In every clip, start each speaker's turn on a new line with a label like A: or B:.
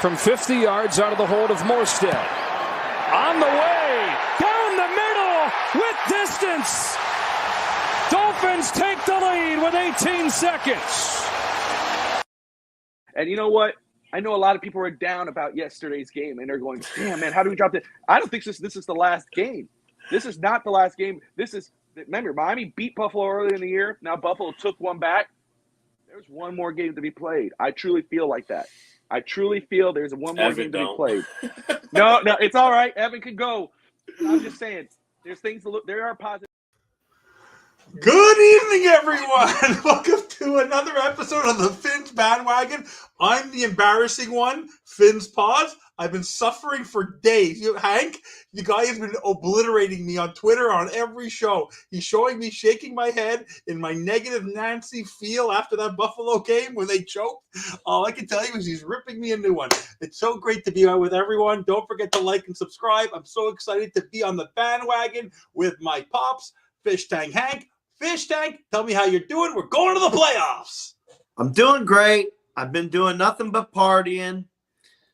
A: from 50 yards out of the hold of Morstead. On the way, down the middle, with distance. Dolphins take the lead with 18 seconds.
B: And you know what? I know a lot of people are down about yesterday's game, and they're going, damn, man, how do we drop this? I don't think this is the last game. This is not the last game. Remember, Miami beat Buffalo earlier in the year. Now Buffalo took one back. There's one more game to be played. I truly feel like that. I truly feel there's one more game to be played. No, it's all right. Evan can go. I'm just saying, there's things to look. There are positive.
C: Good evening, everyone. Welcome to another episode of the Fins Bandwagon. I'm the embarrassing one, Fins Pause. I've been suffering for days. Hank, the guy has been obliterating me on Twitter on every show. He's showing me shaking my head in my negative Nancy feel after that Buffalo game when they choked. All I can tell you is he's ripping me a new one. It's so great to be out with everyone. Don't forget to like and subscribe. I'm so excited to be on the bandwagon with my pops, Fish Tank Hank. Fish Tank, tell me how you're doing. We're going to the playoffs.
D: I'm doing great. I've been doing nothing but partying.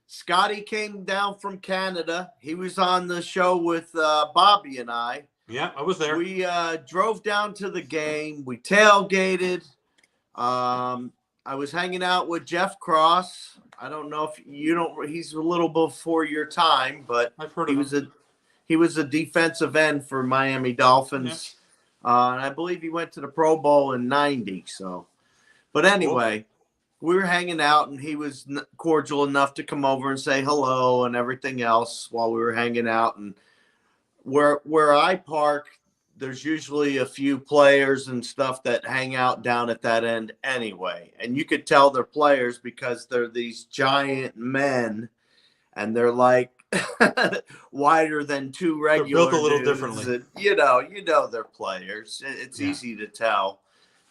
D: Scotty came down from Canada. He was on the show with Bobby and I.
C: Yeah, I was there.
D: We drove down to the game. We tailgated. I was hanging out with Jeff Cross. I don't know if you don't. He's a little before your time, but
C: I've heard of him.
D: He was a defensive end for Miami Dolphins. Yeah. And I believe he went to the Pro Bowl in '90. So, but anyway, we were hanging out, and he was cordial enough to come over and say hello and everything else while we were hanging out. And where I park, there's usually a few players and stuff that hang out down at that end anyway. And you could tell they're players because they're these giant men, and they're like wider than two regular.
C: They're built a little
D: dudes.
C: differently.
D: You know they're players. It's easy to tell.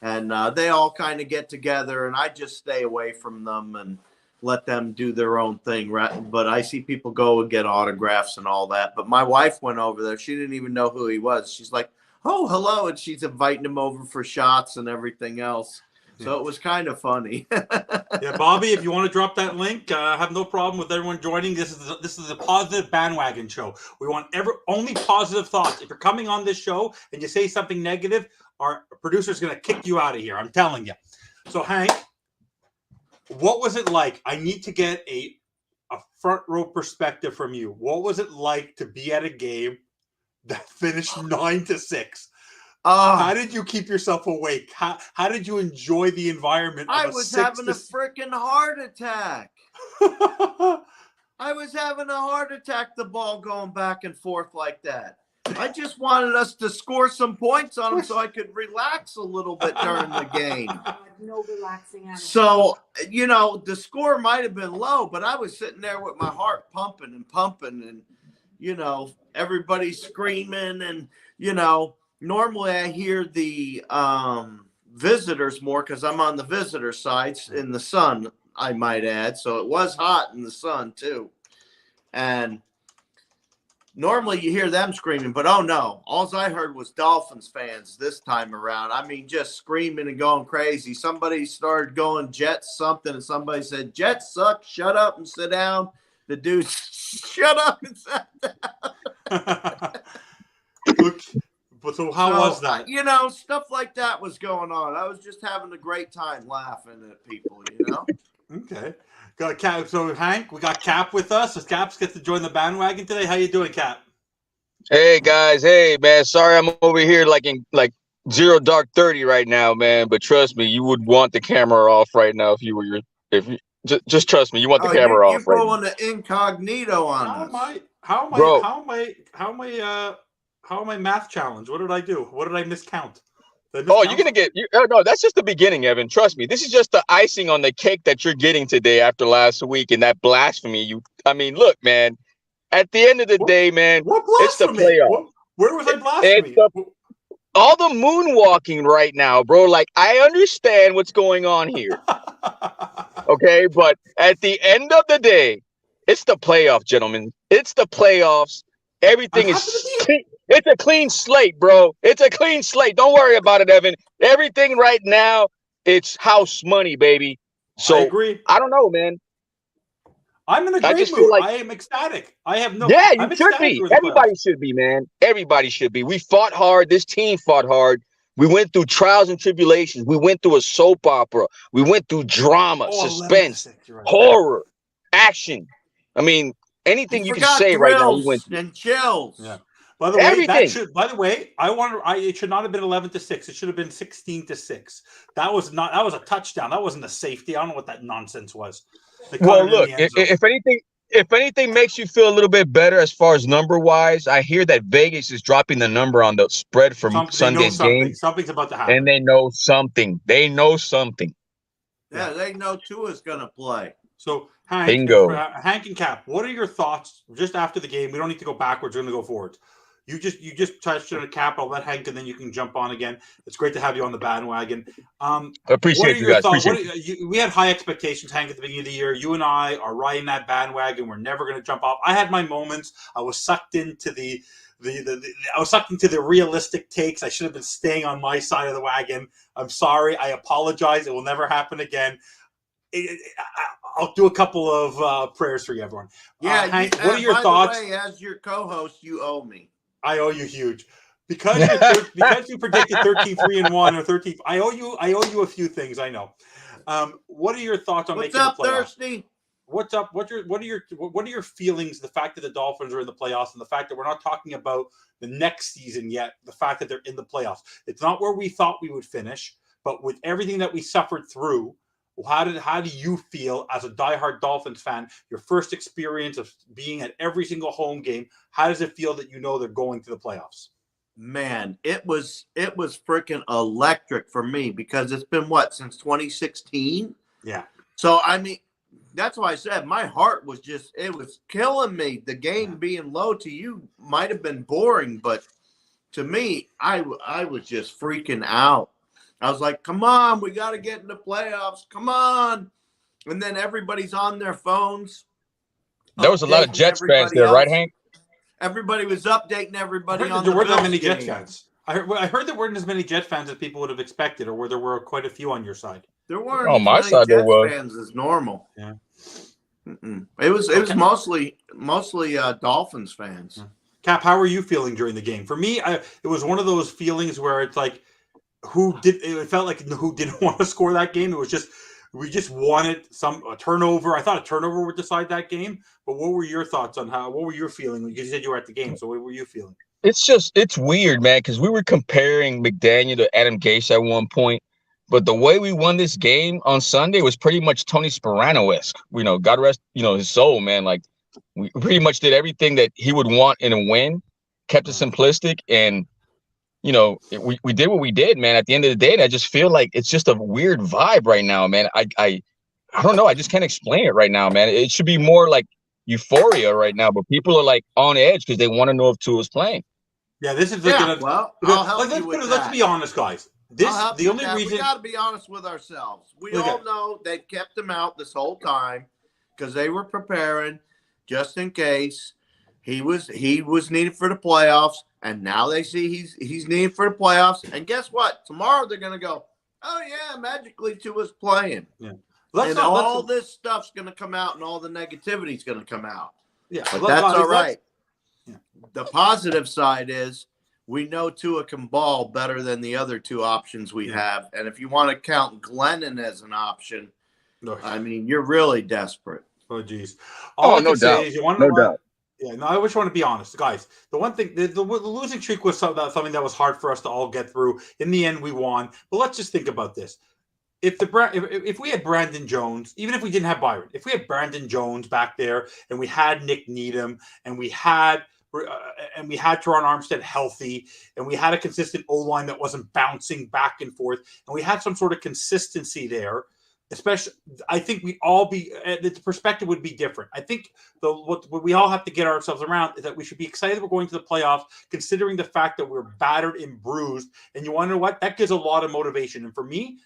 D: And they all kind of get together, and I just stay away from them and let them do their own thing. Right? But I see people go and get autographs and all that. But my wife went over there. She didn't even know who he was. She's like, oh, hello. And she's inviting him over for shots and everything else. So it was kind of funny.
C: Yeah, Bobby, if you want to drop that link, I have no problem with everyone joining. This is a positive bandwagon show. We want only positive thoughts. If you're coming on this show and you say something negative, our producer's going to kick you out of here. I'm telling you. So, Hank, what was it like? I need to get a front row perspective from you. What was it like to be at a game that finished 9-6? How did you keep yourself awake? How did you enjoy the environment?
D: I was having a freaking heart attack. I was having a heart attack, the ball going back and forth like that. I just wanted us to score some points on them so I could relax a little bit during the game.
E: No relaxing at all.
D: So, the score might have been low, but I was sitting there with my heart pumping and, everybody screaming and, normally I hear the visitors more because I'm on the visitor sides in the sun, I might add. So it was hot in the sun too. And normally you hear them screaming, but oh no, all I heard was Dolphins fans this time around. I mean, just screaming and going crazy. Somebody started going Jets something, and somebody said, Jets suck, shut up and sit down. The dude, shut up and sit down.
C: So how was that?
D: Stuff like that was going on. I was just having a great time laughing at people,
C: Okay. Got a Cap. So, Hank, we got Cap with us. So Caps gets to join the bandwagon today. How you doing, Cap?
F: Hey, guys. Hey, man. Sorry I'm over here in 0 dark 30 right now, man. But trust me, you would want the camera off right now if you just trust me. You want the camera off
D: right now.
F: You're
D: going to incognito on us.
C: How am I math challenged? What did I do? What did I miscount?
F: You're going to get – no, that's just the beginning, Evan. Trust me. This is just the icing on the cake that you're getting today after last week and that blasphemy. Look, man, at the end of the day, man, it's the playoff.
C: Where was I blasphemy?
F: All the moonwalking right now, bro. I understand what's going on here. Okay? But at the end of the day, it's the playoff, gentlemen. It's the playoffs. Everything is – it's a clean slate, bro. It's a clean slate. Don't worry about it, Evan. Everything right now, it's house money, baby. So
C: I agree.
F: I don't know, man.
C: I'm in a
F: I
C: great
F: just feel
C: mood.
F: like,
C: I am ecstatic. I have no.
F: yeah,
C: I'm
F: you should
C: ecstatic
F: be.
C: for the playoffs.
F: Everybody should be, man. Everybody should be. We fought hard. This team fought hard. We went through trials and tribulations. We went through a soap opera. We went through drama,
C: Oh, 11 to
F: suspense,
C: 6. You're right.
F: horror, action. I mean,
D: You
F: anything you can
D: forgot
F: say right now, we went
D: thrills
F: through.
D: and chills.
C: Yeah. By the way,
F: Everything.
C: it should not have been 11 to 6. It should have been 16 to 6. That was a touchdown. That wasn't a safety. I don't know what that nonsense was. They caught
F: Well,
C: it in
F: look,
C: the end zone.
F: if anything makes you feel a little bit better as far as number wise, I hear that Vegas is dropping the number on the spread for
C: They know
F: Sunday's
C: something.
F: game,
C: Something's about to happen.
F: and they know something. They know something.
D: Yeah, they know Tua's going to play.
C: So, Hank,
F: Bingo.
C: Hank and Cap, what are your thoughts just after the game? We don't need to go backwards. We're going to go forwards. You just touched on a Cap. I'll let Hank, and then you can jump on again. It's great to have you on the bandwagon.
F: Appreciate you guys.
C: We had high expectations, Hank, at the beginning of the year. You and I are riding that bandwagon. We're never going to jump off. I had my moments. I was sucked into the realistic takes. I should have been staying on my side of the wagon. I'm sorry. I apologize. It will never happen again. I'll do a couple of prayers for you, everyone.
D: Yeah,
C: Hank, what are your thoughts?
D: By the way, as your co-host, you owe me.
C: I owe you huge because you predicted 13-3-1 or 13. I owe you a few things. I know. What are your thoughts on making the playoffs?
D: Thirsty?
C: What's up? What are your feelings? The fact that the Dolphins are in the playoffs and the fact that we're not talking about the next season yet. The fact that they're in the playoffs. It's not where we thought we would finish, but with everything that we suffered through. How do you feel as a diehard Dolphins fan? Your first experience of being at every single home game. How does it feel that you know they're going to the playoffs?
D: Man, it was freaking electric for me because it's been since 2016.
C: Yeah.
D: So I mean, that's why I said my heart was it was killing me. The game being low to you might have been boring, but to me, I was just freaking out. I was like, come on, we got to get in the playoffs. Come on. And then everybody's on their phones.
F: There was a lot of Jets fans there, right, Hank?
D: Everybody was updating everybody on
C: there
D: the
C: weren't that
D: Bills
C: many
D: game.
C: Jets fans. I heard there weren't as many Jet fans as people would have expected, or where there were quite a few on your side.
D: There weren't
F: on my side
D: Jets
F: there was
D: fans as normal.
C: Yeah.
D: It was mostly Dolphins fans.
C: Cap, how were you feeling during the game? For me, it was one of those feelings where it's like, it felt like who didn't want to score that game. It was just, we just wanted a turnover. I thought a turnover would decide that game. But what were your thoughts on what were you feeling? You said you were at the game. So what were you feeling?
F: It's weird, man, because we were comparing McDaniel to Adam Gase at one point. But the way we won this game on Sunday was pretty much Tony Sparano-esque. God rest, his soul, man. Like, we pretty much did everything that he would want in a win, kept it simplistic, and we did what we did, man. At the end of the day, and I just feel like it's just a weird vibe right now, man. I don't know. I just can't explain it right now, man. It should be more like euphoria right now, but people are like on edge because they want to know if Tua's playing.
C: Yeah, this is
D: I'll help you with that.
C: Let's be honest, guys. The only reason
D: we got to be honest with ourselves. We all know they kept him out this whole time because they were preparing just in case he was needed for the playoffs. And now they see he's needed for the playoffs. And guess what? Tomorrow they're going to go, oh, yeah, magically Tua's playing.
C: Yeah.
D: This stuff's going to come out and all the negativity is going to come out.
C: Yeah,
D: but that's all right. Yeah. The positive side is we know Tua can ball better than the other two options we have. And if you want to count Glennon as an option, I mean, you're really desperate.
C: Oh, geez.
F: No doubt. No doubt.
C: Yeah, no, I just want to be honest, guys. The one thing, the losing streak was something that was hard for us to all get through. In the end, we won. But let's just think about this: if we had Brandon Jones, even if we didn't have Byron, if we had Brandon Jones back there, and we had Nick Needham, and we had Teron Armstead healthy, and we had a consistent O-line that wasn't bouncing back and forth, and we had some sort of consistency there. Especially, I think the perspective would be different. I think what we all have to get ourselves around is that we should be excited we're going to the playoffs, considering the fact that we're battered and bruised. And you want to know what? That gives a lot of motivation. And for me,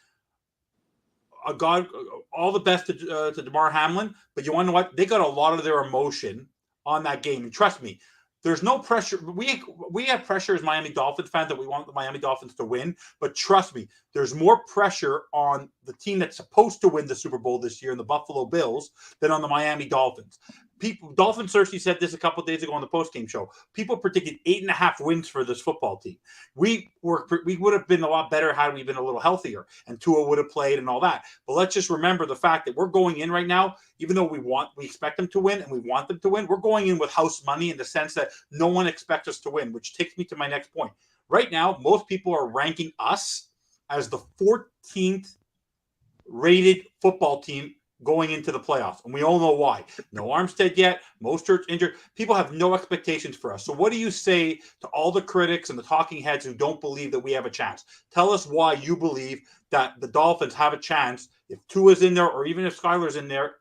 C: all the best to DeMar Hamlin. But you want to know what? They got a lot of their emotion on that game. And trust me, there's no pressure. We have pressure as Miami Dolphins fans that we want the Miami Dolphins to win. But trust me, there's more pressure on the team that's supposed to win the Super Bowl this year, the Buffalo Bills, than on the Miami Dolphins. Dolphin Cersei said this a couple of days ago on the post-game show. People predicted 8.5 wins for this football team. We would have been a lot better had we been a little healthier, and Tua would have played and all that. But let's just remember the fact that we're going in right now, even though we expect them to win and we want them to win, we're going in with house money in the sense that no one expects us to win, which takes me to my next point. Right now, most people are ranking us as the 14th rated football team going into the playoffs. And we all know why. No Armstead yet. Mostert's injured. People have no expectations for us. So what do you say to all the critics and the talking heads who don't believe that we have a chance? Tell us why you believe that the Dolphins have a chance. If Tua's in there or even if Skylar's in there,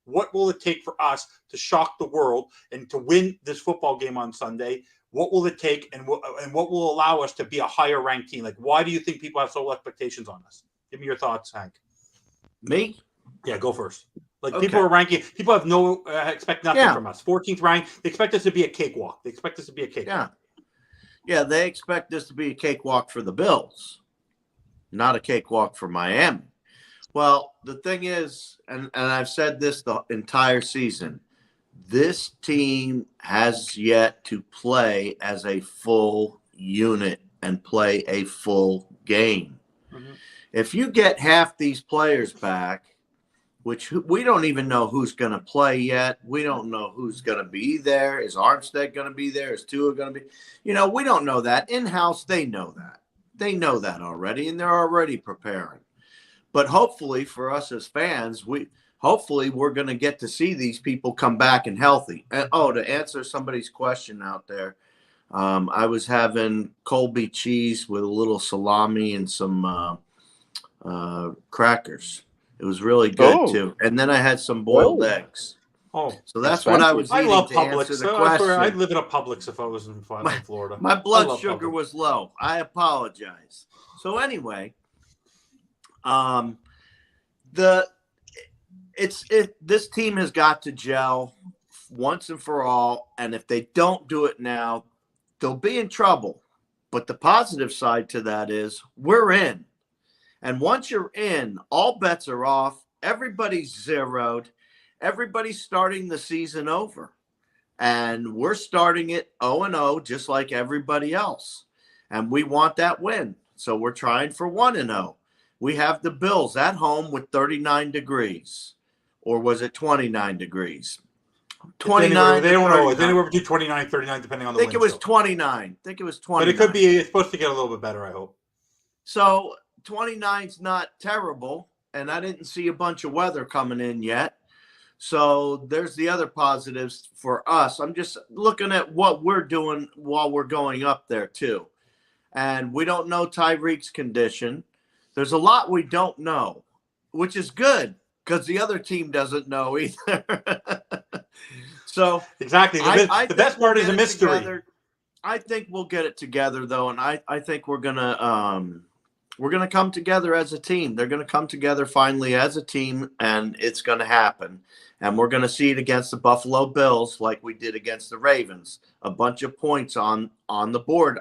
C: what will it take for us to shock the world and to win this football game on Sunday? What will it take and what will allow us to be a higher ranked team? Like, why do you think people have so low expectations on us? Give me your thoughts, Hank.
D: Me?
C: Yeah, go first. Like,
D: Okay.
C: people are ranking. People have no expect nothing from us. 14th rank. They expect us to be a cakewalk. They expect us to be a cakewalk.
D: Yeah, they expect this to be a cakewalk for the Bills, not a cakewalk for Miami. Well, the thing is, and I've said this the entire season, this team has yet to play as a full unit and play a full game.
C: Mhm.
D: If you get half these players back, which we don't even know who's going to play yet. We don't know who's going to be there. Is Armstead going to be there? Is Tua going to be? We don't know that. In-house, they know that. They know that already, and they're already preparing. But hopefully for us as fans, we're going to get to see these people come back and healthy. And, to answer somebody's question out there, I was having Colby cheese with a little salami and some crackers. It was really good too. And then I had some boiled eggs.
C: Oh,
D: so that's what I was eating.
C: I love
D: to
C: Publix.
D: answer the question.
C: I'd live in a Publix if I was in Florida.
D: My blood sugar was low. I apologize. So anyway, this team has got to gel once and for all. And if they don't do it now, they'll be in trouble. But the positive side to that is we're in. And once you're in, all bets are off. Everybody's zeroed. Everybody's starting the season over. And we're starting it 0-0, just like everybody else. And we want that win. So we're trying for 1-0. We have the Bills at home with 39 degrees. Or was it 29 degrees? 29.
C: They don't know. It's anywhere between 29 and 39, depending on the wind.
D: I think it was 29. But
C: it could be, it's supposed to get a little bit better, I hope.
D: So 29's not terrible, and I didn't see a bunch of weather coming in yet. So there's the other positives for us. I'm just looking at what we're doing while we're going up there too. And we don't know Tyreek's condition. There's a lot we don't know, which is good because the other team doesn't know either. So
C: exactly. The best part is a mystery.
D: Together. I think we'll get it together though, and I think we're gonna come together as a team. They're going to come together finally as a team, and it's going to happen. And we're going to see it against the Buffalo Bills like we did against the Ravens. A bunch of points on the board.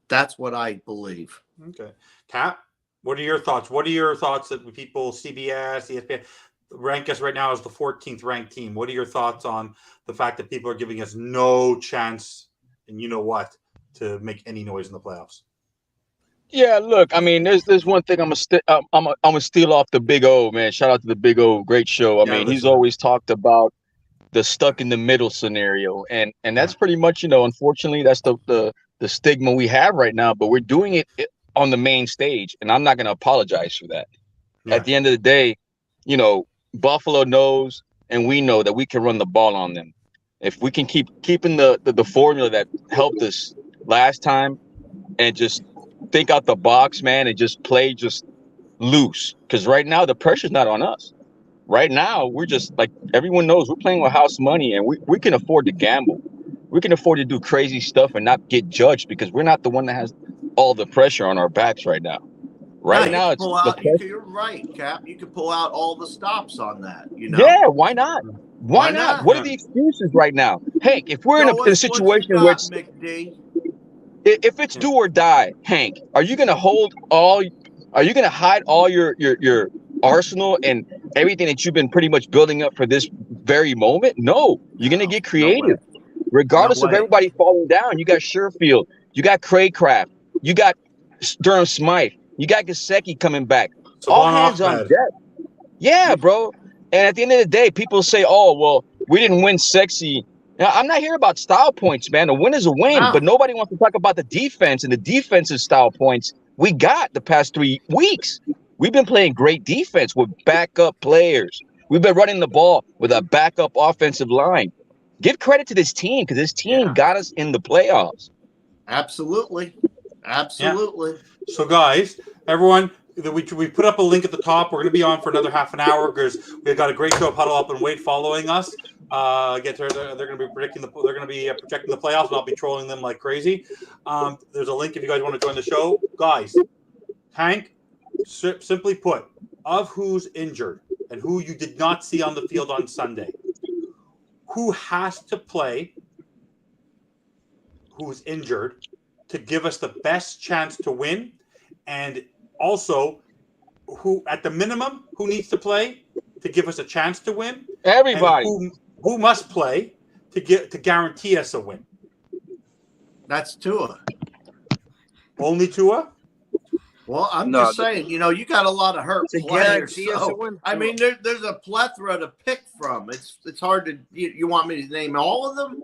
D: That's what I believe.
C: Okay. Cap, what are your thoughts? What are your thoughts that people, CBS, ESPN, rank us right now as the 14th ranked team? What are your thoughts on the fact that people are giving us no chance, and you know what, to make any noise in the playoffs?
F: Yeah, look, I mean, there's one thing I'm gonna steal off the Big O, man. Shout out to the Big O, great show. I mean, he's always talked about the stuck in the middle scenario, and that's pretty much, unfortunately, that's the stigma we have right now. But we're doing it on the main stage, and I'm not gonna apologize for that. Yeah. At the end of the day, Buffalo knows, and we know that we can run the ball on them. If we can keeping the formula that helped us last time, and just think out the box, man, and just play just loose. Because right now the pressure's not on us. Right now we're just, like everyone knows, we're playing with house money, and we can afford to gamble. We can afford to do crazy stuff and not get judged because we're not the one that has all the pressure on our backs right now. Right now it's
D: you're right, Cap. You can pull out all the stops on that.
F: Yeah, why not? Why not? What are the excuses right now? Hank, if we're in a situation where it's, if it's do or die, Hank, are you gonna hide all your arsenal and everything that you've been pretty much building up for this very moment? No, you're gonna get creative. Regardless of everybody falling down, you got Sherfield, you got Craycraft, you got Durham Smythe, you got Gesicki coming back. All hands on deck. Yeah, bro. And at the end of the day, people say, "Oh, well, we didn't win sexy." Now, I'm not here about style points, man. A win is a win, but nobody wants to talk about the defense and the defensive style points we got the past 3 weeks. We've been playing great defense with backup players. We've been running the ball with a backup offensive line. Give credit to this team because this team got us in the playoffs.
D: Absolutely. Absolutely.
C: Yeah. So, guys, everyone, we put up a link at the top. We're going to be on for another half an hour because we've got a great show of Huddle Up and Wait following us. They're going to be projecting the playoffs, and I'll be trolling them like crazy. There's a link if you guys want to join the show, guys. Hank, simply put, of who's injured and who you did not see on the field on Sunday, who has to play, who's injured, to give us the best chance to win, and also who, at the minimum, who needs to play to give us a chance to win.
F: Everybody.
C: Who must play to guarantee us a win?
D: That's Tua.
C: Only Tua?
D: Well, I'm just saying, you got a lot of hurt players. So, I mean, there's a plethora to pick from. It's hard to. You want me to name all of them?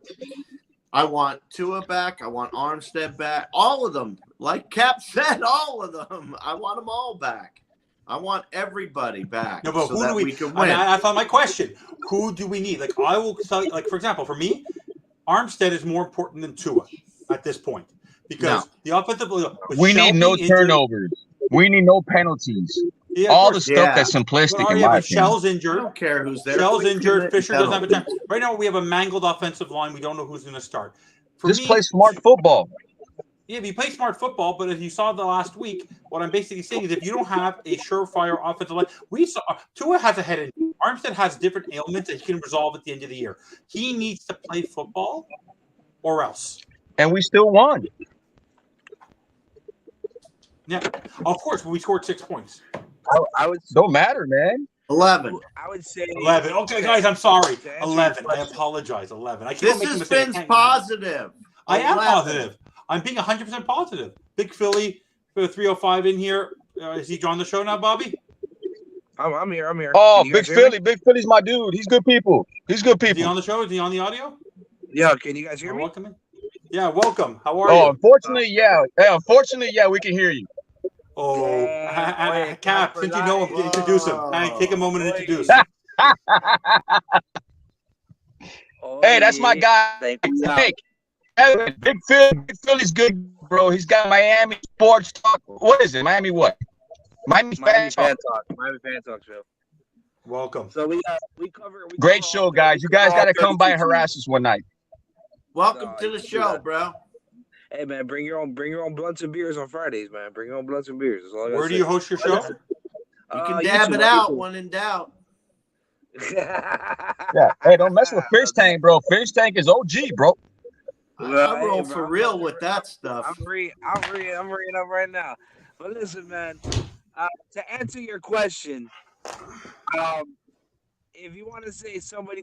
D: I want Tua back. I want Armstead back. All of them. Like Cap said, all of them. I want them all back. I want everybody back.
C: No, but
D: so
C: who
D: that
C: do
D: we can win.
C: I thought my question: who do we need? Like I will tell you, like for example, for me, Armstead is more important than Tua at this point because the offensive.
F: We need no turnovers. We need no penalties.
C: Yeah,
F: all the stuff that's simplistic in my opinion.
C: Shell's injured.
D: I don't care who's there.
C: Shell's injured. Fisher doesn't have a chance. Right now, we have a mangled offensive line. We don't know who's going to start.
F: Just play smart football.
C: Yeah, if you play smart football, but as you saw the last week, what I'm basically saying is if you don't have a surefire offensive line, Tua has a head injury. Armstead has different ailments that he can resolve at the end of the year. He needs to play football or else.
F: And we still won.
C: Yeah, of course, but we scored 6 points.
F: I would don't matter, man.
D: 11.
G: I would say
C: 11. Okay, guys, I'm sorry. 11. I apologize. 11. I can't
D: this has been positive.
C: I am positive. I'm being 100% positive. Big Philly for the 305 in here. Is he on the show now, Bobby?
G: I'm here. I'm here.
F: Oh, Big Philly. Big Philly's my dude. He's good people. He's good people.
C: Is he on the show? Is he on the audio?
G: Yeah. Can you guys hear me?
C: Welcome in. Yeah, welcome. How are you?
F: Oh, unfortunately, yeah. Unfortunately, yeah, we can hear you.
C: Oh, Cap, since you know him, introduce him. Take a moment to introduce.
F: Hey, that's my guy. Big Philly's good, bro. He's got Miami Sports Talk. What is it? Miami what? Miami Fan Talk.
G: Miami Fan Talk show.
C: Welcome.
G: So we cover.
F: Great show, guys. You guys got to come by and harass us one night.
D: Welcome to the show, bro.
G: Hey man, bring your own blunts and beers on Fridays, man. Bring your own blunts and beers. That's all I gotta
C: Where do
G: say.
C: you host your show?
D: You can dab it out when in doubt.
F: Yeah. Hey, don't mess with Fish Tank, bro. Fish Tank is OG, bro.
D: I roll for real with that stuff.
G: I'm reading up right now. But listen, man, to answer your question, if you want to say somebody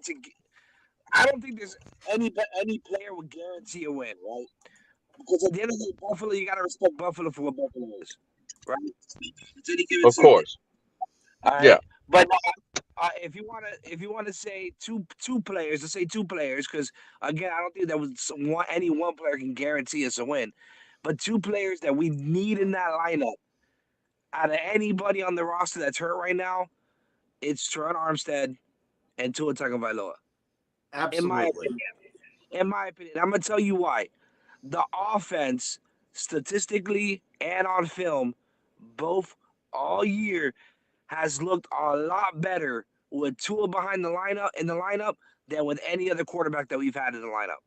G: I don't think there's any player would guarantee a win, right? Because at the end of the day, Buffalo, you got to respect Buffalo for what Buffalo is, right?
F: Of course.
G: All right? Yeah. But if you want to say two players, let's say two players, because again, I don't think that any one player can guarantee us a win. But two players that we need in that lineup, out of anybody on the roster that's hurt right now, it's Teron Armstead and Tua Tagovailoa.
D: Absolutely.
G: In my opinion, I'm gonna tell you why. The offense, statistically and on film, both all year, has looked a lot better with Tua behind the lineup than with any other quarterback that we've had in the lineup.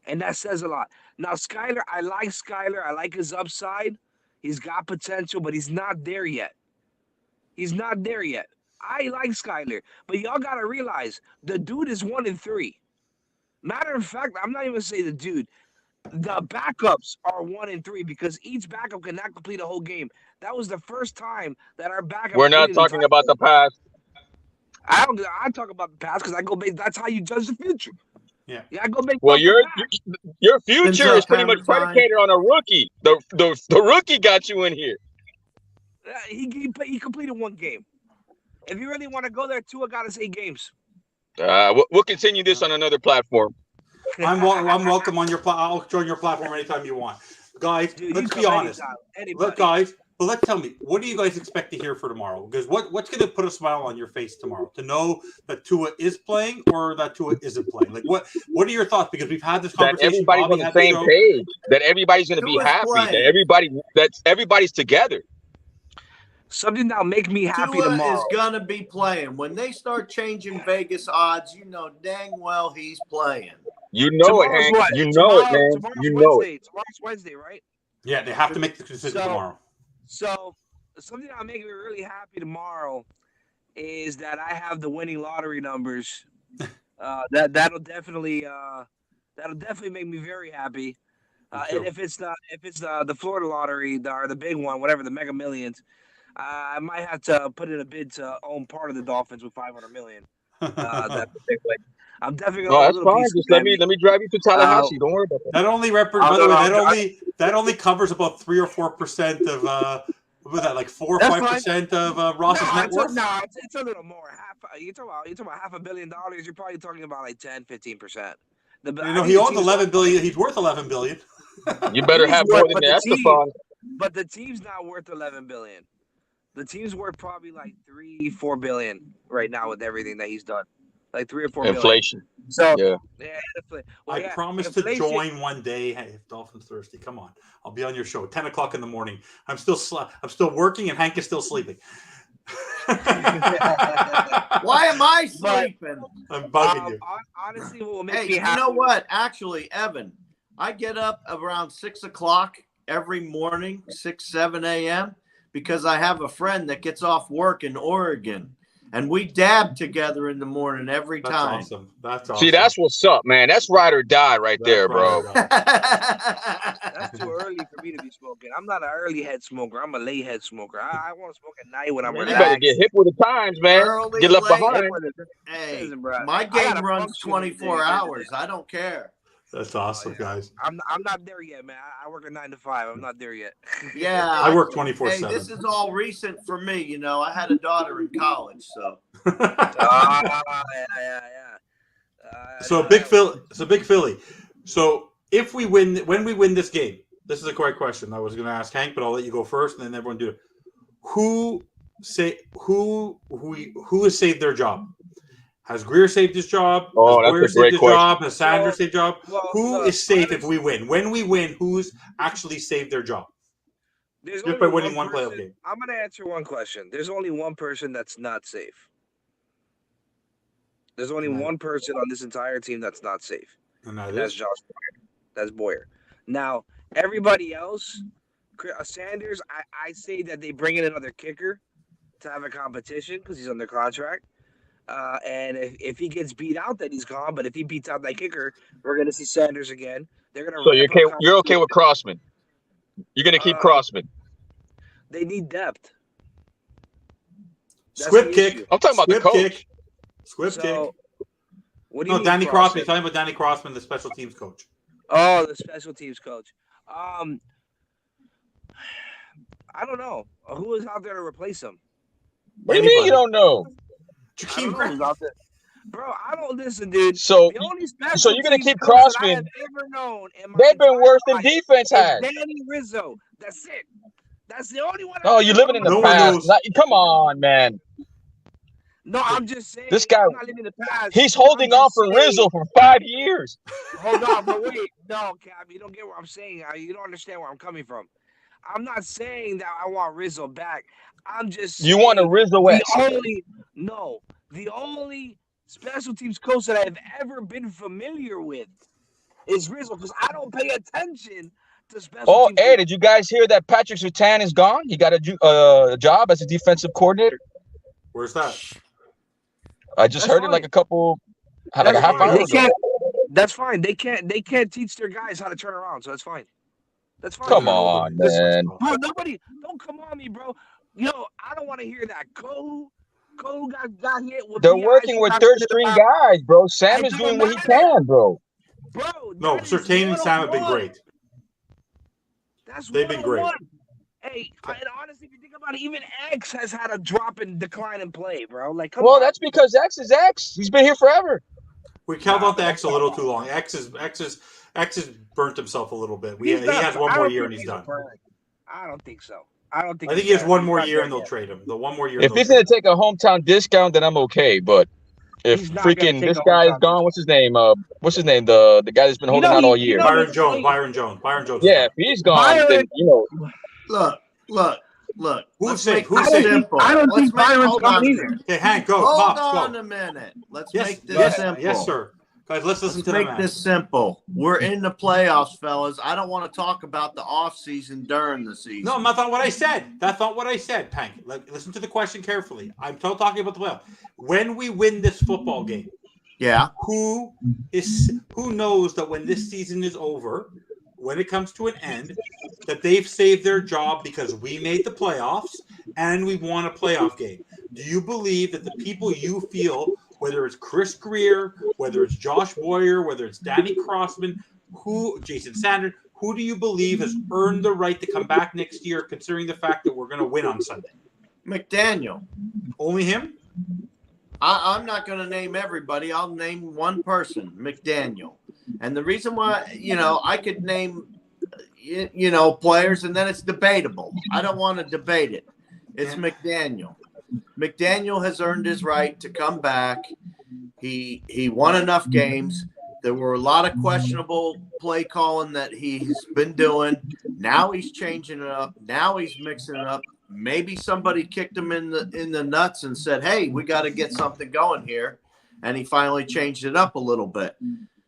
G: And that says a lot. Now, Skyler, I like Skyler. I like his upside. He's got potential, but he's not there yet. He's not there yet. I like Skyler, but y'all gotta realize the dude is 1-3. Matter of fact, I'm not even gonna say the dude. The backups are 1-3 because each backup cannot complete a whole game. That was the first time that our backup.
F: We're not talking about the past.
G: I don't. I talk about the past because I go based. That's how you judge the future.
C: Yeah.
G: I go based.
F: Well,
G: off the past.
F: your future is pretty much
D: Hammer time.
F: predicated on a rookie. The rookie got you in here.
G: He completed one game. If you really want to go there, Tua got to 8 games.
F: We'll continue this on another platform.
C: I'm welcome on your I'll join your platform anytime you want. Guys,
G: Dude,
C: let's be honest. Look, guys, but let's tell me, what do you guys expect to hear for tomorrow? Because what's going to put a smile on your face tomorrow? To know that Tua is playing or that Tua isn't playing? Like, what are your thoughts? Because we've had this conversation.
F: That everybody's on the same page. That everybody's going to be happy.
D: Playing.
F: That everybody's together.
G: Something that'll make me happy
D: Tua
G: tomorrow.
D: is gonna be playing. When they start changing Vegas odds, you know dang well he's playing.
F: You know it, Hank. You know it, man. You know it.
G: Tomorrow's Wednesday, right?
C: Yeah, they have to make the decision tomorrow.
G: So something that'll make me really happy tomorrow is that I have the winning lottery numbers. That'll definitely make me very happy. And if it's the Florida lottery or the big one, whatever, the Mega Millions, I might have to put in a bid to own part of the Dolphins with $500 million. That's the big way. I'm definitely gonna.
F: No, that's fine. Just let me drive you to Tallahassee. Don't worry about that.
C: That only by the way, that only covers about 3 or 4% of what was that, like 4 or 5% of Ross's net worth?
G: No, it's a little more. You're talking about $500 million. You're probably talking about like 10-15%.
C: He owns $11 billion. He's worth $11 billion.
F: You better have more than the Estefan.
G: But the team's not worth $11 billion. The team's worth probably like $3-4 billion right now with everything that he's done, like 3 or 4 billion.
F: Inflation.
G: So
F: yeah.
G: Well,
C: I promise to join one day. Hey, if Dolphins thirsty, come on, I'll be on your show 10 o'clock in the morning. I'm still working, and Hank is still sleeping.
D: Why am I sleeping?
C: I'm bugging you.
G: Honestly, what will make me happy?
D: You know what? Actually, Evan, I get up around 6 o'clock every morning, 6-7 a.m. because I have a friend that gets off work in Oregon, and we dab together in the morning every time.
C: That's awesome.
F: See, that's what's up, man. That's ride or die there, bro.
G: That's too early for me to be smoking. I'm not an early head smoker. I'm a late head smoker. I want to smoke at night when I'm relaxed.
F: You better get hip with the times, man. Get left behind.
D: Hey, my game runs 24 hours. I don't care.
C: That's awesome, guys.
G: I'm not there yet, man. I work a 9 to 5. I'm not there yet.
D: Yeah,
C: I work 24/7.
D: Hey, this is all recent for me. You know, I had a daughter in college, so.
C: So Big Philly. So if we win, when we win this game, this is a correct question. I was going to ask Hank, but I'll let you go first, and then everyone do it. Who has saved their job? Has Greer saved his job?
F: Oh,
C: has Boyer
F: that's a great
C: saved his
F: question.
C: job? Has Sanders saved his job? Who is safe if we win? When we win, who's actually saved their job? Just by winning one playoff game.
G: I'm going to answer one question. There's only one person that's not safe. There's only one person on this entire team that's not safe.
C: And
G: that's Josh Boyer. That's Boyer. Now, everybody else, Sanders, I say that they bring in another kicker to have a competition because he's under contract. And if he gets beat out, then he's gone. But if he beats out that kicker, we're going to see Sanders again. They're going to.
F: So you're okay with Crossman? You're going to keep Crossman?
G: They need depth.
C: Squib kick.
F: I'm talking about the coach.
C: Squib kick.
G: What do you mean,
C: Danny Crossman. He's talking about Danny Crossman, the special teams coach.
G: Oh, the special teams coach. I don't know who is out there to replace him.
F: What do you mean you don't know?
C: Jakeem Grant.
G: Bro, I don't listen, dude.
F: So you're gonna keep Crossman?
G: Ever known
F: they've been worse than defense has.
G: Danny Rizzo. That's it. That's the only one.
F: Oh, you're living in the past. Come on, man.
G: No, I'm just saying.
F: This guy,
G: I'm not living in the past.
F: He's holding on for Rizzo for 5 years.
G: Hold on, but wait. No, Cap, you don't get what I'm saying. You don't understand where I'm coming from. I'm not saying that I want Rizzo back. I'm just saying
F: you want a Rizzo-esque.
G: The only special teams coach that I've ever been familiar with is Rizzo because I don't pay attention to special teams.
F: Hey, did you guys hear that Patrick Surtain is gone? He got a job as a defensive coordinator.
C: Where's that?
F: I just
G: That's
F: heard it
G: fine.
F: like a
G: That's
F: half
G: fine.
F: hour
G: They
F: ago.
G: can't. That's fine. They can't teach their guys how to turn around. So that's fine. That's fine.
F: Come on, man.
G: Bro, don't come on me, bro. Yo, I don't want to hear that. Cole got hit with
F: They're
G: PIs.
F: working with third string guys, bro. Sam is doing what he can, bro.
G: Bro,
C: No,
G: that is
C: Surtain and Sam have been
G: 101.
C: great.
G: That's
C: They've been great.
G: 101. Hey, and honestly, if you think about it, even X has had a drop in decline in play, bro. Like, come
F: Well,
G: on.
F: that's because X is X. He's been here forever.
C: We held out the X a little too long. X has burnt himself a little bit. He has one more year and he's done.
G: I don't think so.
C: I think he has one more year and they'll trade him. The one more year.
F: If he's going to take a hometown discount, then I'm okay. But if
G: He's not gonna
F: freaking
G: take
F: this
G: a
F: guy is
G: hometown
F: gone, what's his name? The guy that's been holding out all year.
C: Byron Jones.
F: Yeah, if he's gone, then
D: Look.
C: Who's
D: Let's make
C: safe?
D: this simple.
G: I don't think Byron's
D: hold
G: gone
D: on
G: either.
D: here.
C: Okay, Hank, go.
D: Hold
C: Pops,
D: on
C: go.
D: a minute. Let's
C: Yes,
D: make this
C: yes,
D: simple.
C: yes, sir. Guys, let's listen to the
D: Make
C: man.
D: this simple. We're in the playoffs, fellas. I don't want to talk about the off season during the season.
C: No, that's not what I said. That's not what I said, Pank. Listen to the question carefully. I'm still talking about the playoff. When we win this football game,
D: Yeah.
C: who knows that when this season is over, when it comes to an end, that they've saved their job because we made the playoffs and we won a playoff game? Do you believe that the people you feel, whether it's Chris Greer, whether it's Josh Boyer, whether it's Danny Crossman, Jason Sanders, who do you believe has earned the right to come back next year, considering the fact that we're going to win on Sunday?
D: McDaniel.
C: Only him?
D: I'm not going to name everybody. I'll name one person, McDaniel. And the reason why, I could name, players, and then it's debatable. I don't want to debate it. It's McDaniel. McDaniel has earned his right to come back. He won enough games. There were a lot of questionable play calling that he's been doing. Now he's changing it up. Now he's mixing it up. Maybe somebody kicked him in the nuts and said, "Hey, we got to get something going here," and he finally changed it up a little bit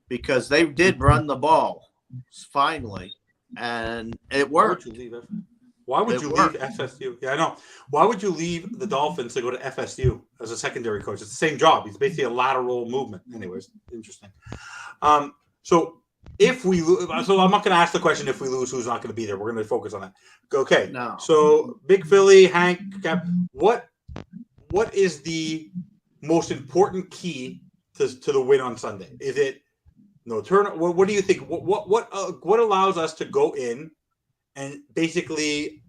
D: because they did run the ball finally, and it worked.
C: Why would you leave FSU? Yeah, I know. Why would you leave the Dolphins to go to FSU as a secondary coach? It's the same job. He's basically a lateral movement. Anyways, interesting. So if we lose, so I'm not going to ask the question if we lose, who's not going to be there. We're going to focus on that. Okay.
D: No.
C: So Big Philly, Hank, Cap, what is the most important key to the win on Sunday? Is it no turn? What do you think? What allows us to go in and basically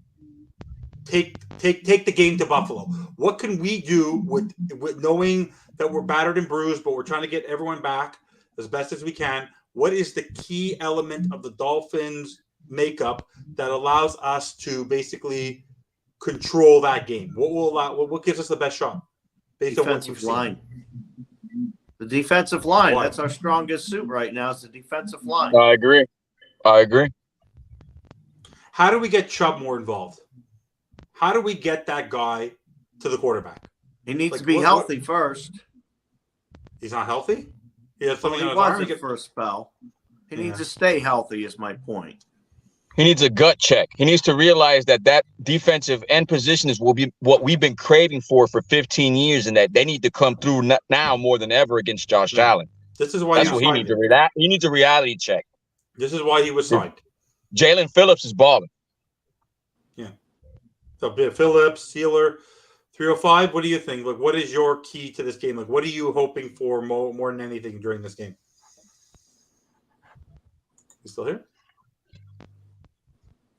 C: take the game to Buffalo? What can we do with knowing that we're battered and bruised, but we're trying to get everyone back as best as we can? What is the key element of the Dolphins' makeup that allows us to basically control that game? What gives us the best shot? Based on what you've
D: line. The defensive line.
C: Why?
D: That's our strongest suit right now. Is the defensive line.
F: I agree.
C: How do we get Chubb more involved? How do we get that guy to the quarterback?
D: He needs to be healthy first.
C: He's not healthy? He has something
D: He
C: on his arm.
D: wasn't for a spell. He needs to stay healthy is my point.
F: He needs a gut check. He needs to realize that defensive end position is what we've been craving for 15 years, and that they need to come through now more than ever against Josh Allen.
C: This is why
F: That's what he needs. He needs a reality check.
C: This is why he was signed.
F: Jalen Phillips is balling.
C: Yeah. So Phillips, Sealer, 305. What do you think? Like, what is your key to this game? Like, what are you hoping for more than anything during this game? You still here?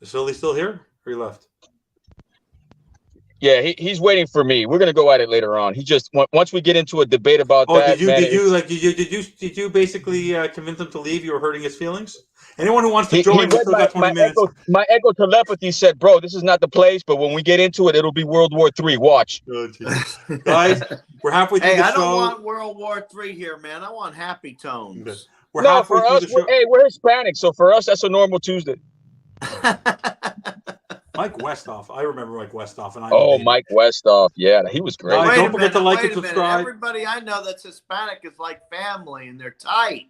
C: Is Philly still here? Or he left?
F: Yeah, he's waiting for me. We're gonna go at it later on. He just once we get into a debate about that.
C: Did you basically convince him to leave? You were hurting his feelings. Anyone who wants to join, we still got 20 minutes.
F: My ego telepathy said, "Bro, this is not the place." But when we get into it, it'll be World War III. Watch,
C: guys. We're halfway through the show.
D: I don't want World War III here, man. I want happy tones.
C: Okay. We're halfway through the show.
F: We're Hispanic, so for us, that's a normal Tuesday.
C: Mike Westhoff. I remember Mike Westhoff.
F: Mike Westhoff. Yeah, he was great.
C: Don't forget to like and subscribe.
D: Everybody I know that's Hispanic is like family, and they're tight.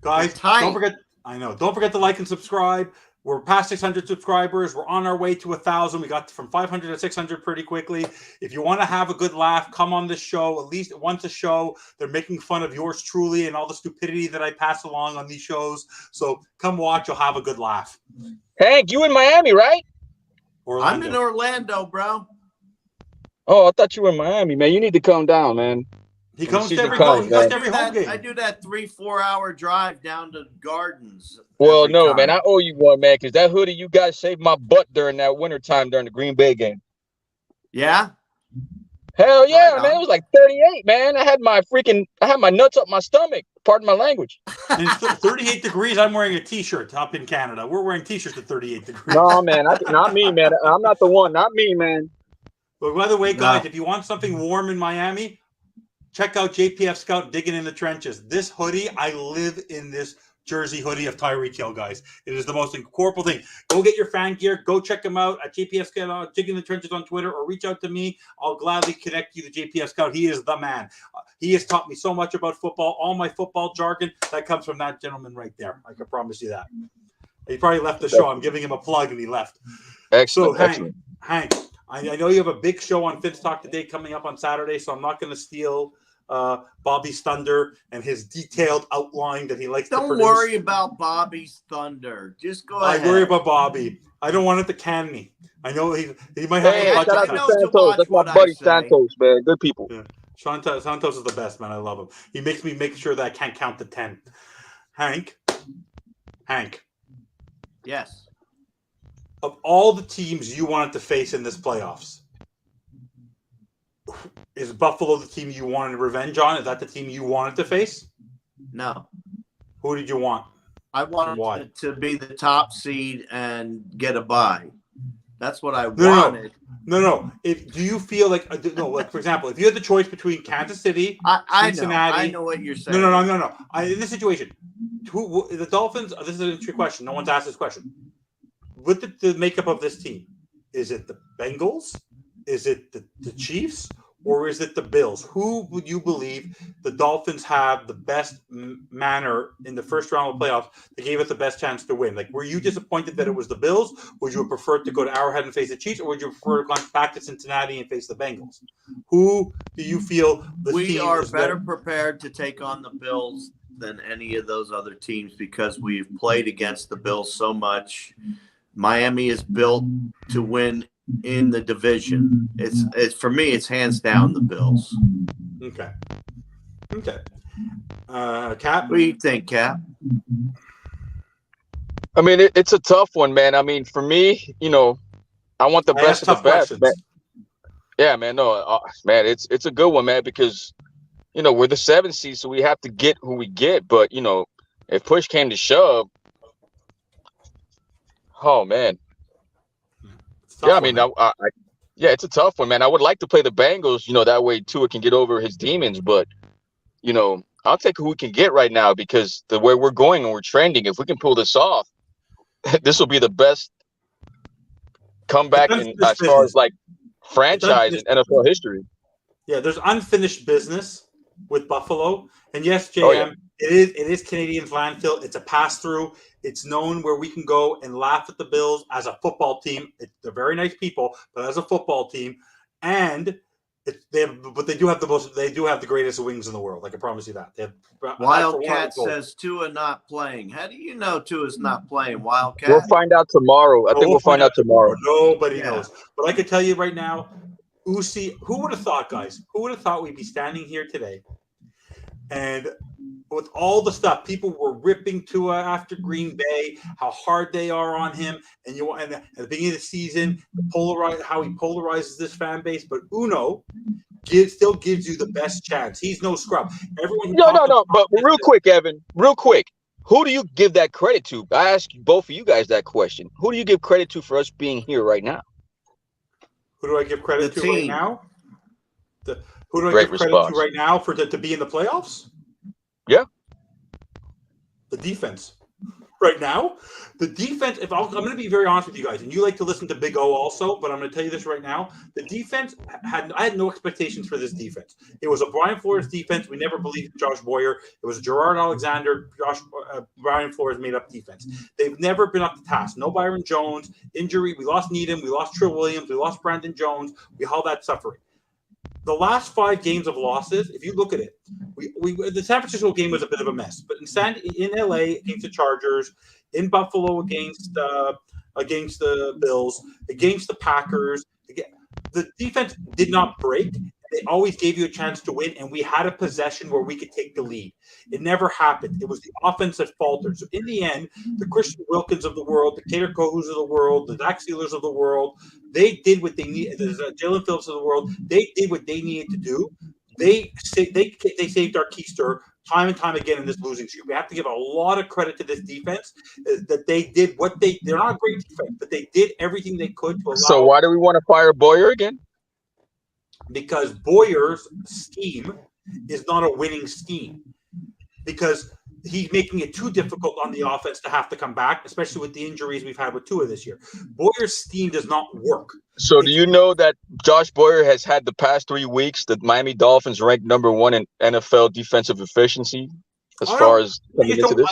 C: Guys, don't forget. I know. Don't forget to like and subscribe. We're past 600 subscribers. We're on our way to 1,000. We got from 500 to 600 pretty quickly. If you want to have a good laugh, come on this show at least once a show. They're making fun of yours truly and all the stupidity that I pass along on these shows. So come watch. You'll have a good laugh.
F: Hank, you in Miami, right?
C: Orlando.
D: I'm in Orlando, bro.
F: Oh, I thought you were in Miami, man. You need to calm down, man.
C: He comes to every
F: comes,
C: home. He goes to every home game.
D: I do that 3-4 hour drive down to Gardens.
F: Well, no,
D: time.
F: man. I owe you one, man, because that hoodie you guys saved my butt during that wintertime during the Green Bay game.
D: Yeah?
F: Hell yeah,
D: Right
F: man.
D: on.
F: It was like 38, man. I had my nuts up my stomach. Pardon my language.
C: And it's 38 degrees. I'm wearing a T-shirt up in Canada. We're wearing T-shirts at 38 degrees.
F: No, man. Not me, man. I'm not the one. Not me, man.
C: But by the way, guys,
D: No.
C: if you want something warm in Miami, check out JPF Scout Digging in the Trenches. This hoodie, I live in this jersey hoodie of Tyreek Hill, guys. It is the most incorporeal thing. Go get your fan gear. Go check them out at JPF Scout Digging in the Trenches on Twitter, or reach out to me. I'll gladly connect you to JPF Scout. He is the man. He has taught me so much about football. All my football jargon, that comes from that gentleman right there. I can promise you that. He probably left the show. I'm giving him a plug, and he left.
F: Excellent.
C: So,
F: Excellent.
C: Hank, I know you have a big show on Fitz Talk today coming up on Saturday, so I'm not going to steal Bobby's thunder and his detailed outline that he likes to produce.
D: Don't worry about Bobby's thunder. Just go ahead.
C: I worry about Bobby. I don't want it to can me. I know he might have
F: Hey,
C: a
F: shout
C: budget
F: out
C: cut.
F: to
D: know to
F: Santos.
D: watch
F: That's my
D: what I
F: buddy
D: say.
F: Santos, man. Good people.
C: Yeah. Santos is the best, man. I love him. He makes me make sure that I can't count to 10. Hank.
D: Yes.
C: Of all the teams you wanted to face in this playoffs, is Buffalo the team you wanted revenge on? Is that the team you wanted to face?
D: No.
C: Who did you want?
D: I wanted
C: Why?
D: it to be the top seed and get a bye. That's what I
C: No.
D: wanted.
C: No. Do you feel like like for example, if you had the choice between Kansas City,
D: I know.
C: Cincinnati,
D: I know what you're saying.
C: No. In this situation, the Dolphins. This is a trick question. No one's asked this question. With the makeup of this team, is it the Bengals? Is it the Chiefs? Or is it the Bills? Who would you believe the Dolphins have the best manner in the first round of playoffs that gave it the best chance to win? Like, were you disappointed that it was the Bills? Would you have preferred to go to Arrowhead and face the Chiefs? Or would you prefer to come back to Cincinnati and face the Bengals? Who do you feel
D: We are better prepared to take on the Bills than any of those other teams because we've played against the Bills so much. Miami is built to win in the division. It's for me, it's hands down the Bills.
C: Okay. Cap?
D: What do you think, Cap?
F: I mean, it's a tough one, man. I mean, for me, I want the
C: I
F: best
C: ask
F: of the best.
C: tough
F: Man.
C: questions.
F: Yeah, man. No, man, it's a good one, man, because we're the 7th seed, so we have to get who we get. But if push came to shove, oh man. Yeah, I mean, it's a tough one, man. I would like to play the Bengals, that way Tua can get over his demons. But, I'll take who we can get right now because the way we're going and we're trending, if we can pull this off, this will be the best comeback as far as like franchise in NFL history.
C: Yeah, there's unfinished business with Buffalo. And yes, JM,
F: Oh, yeah.
C: it is Canadians landfill. It's a pass-through. It's known where we can go and laugh at the Bills as a football team. They're very nice people, but as a football team, and they do have the greatest wings in the world. I can promise you that. They have,
D: Wildcat says Tua not playing. How do you know Tua's not playing, Wildcat?
F: We'll find out tomorrow. I think we'll find out tomorrow.
C: Nobody knows. But I can tell you right now, Uzi, who would have thought, guys? Who would have thought we'd be standing here today? And with all the stuff, people were ripping Tua after Green Bay, how hard they are on him, and at the beginning of the season, how he polarizes this fan base. But Uno still gives you the best chance. He's no scrub. Everyone.
F: No. But real quick, Evan. Real quick. Who do you give that credit to? I ask both of you guys that question. Who do you give credit to for us being here right now?
C: Who do I give credit to right now? Who do I
F: Great
C: give credit
F: response.
C: to right now to be in the playoffs?
F: Yeah.
C: The defense. right now. The defense, I'm going to be very honest with you guys, and you like to listen to Big O also, but I'm going to tell you this right now. The defense, I had no expectations for this defense. It was a Brian Flores defense. We never believed in Josh Boyer. It was Gerard Alexander, Brian Flores made up defense. They've never been up to task. No Byron Jones, injury. We lost Needham. We lost Trill Williams. We lost Brandon Jones. We held that suffering. The last 5 games of losses, if you look at it, the San Francisco game was a bit of a mess. But in LA against the Chargers, in Buffalo against the Bills, against the Packers, the defense did not break. They always gave you a chance to win, and we had a possession where we could take the lead. It never happened. It was the offense that faltered. So in the end, the Christian Wilkins of the world, the Tater Kohus of the world, the Zach Sealers of the world, they did what they needed. The Jalen Phillips of the world, they did what they needed to do. They saved our keister time and time again in this losing streak. We have to give a lot of credit to this defense that they did what they're not a great defense, but they did everything they could to allow.
F: So why do we want to fire Boyer again?
C: Because Boyer's scheme is not a winning scheme. Because he's making it too difficult on the offense to have to come back, especially with the injuries we've had with Tua this year. Boyer's scheme does not work.
F: So do you know that Josh Boyer has had the past 3 weeks the Miami Dolphins ranked number 1 in NFL defensive efficiency as far as coming into this?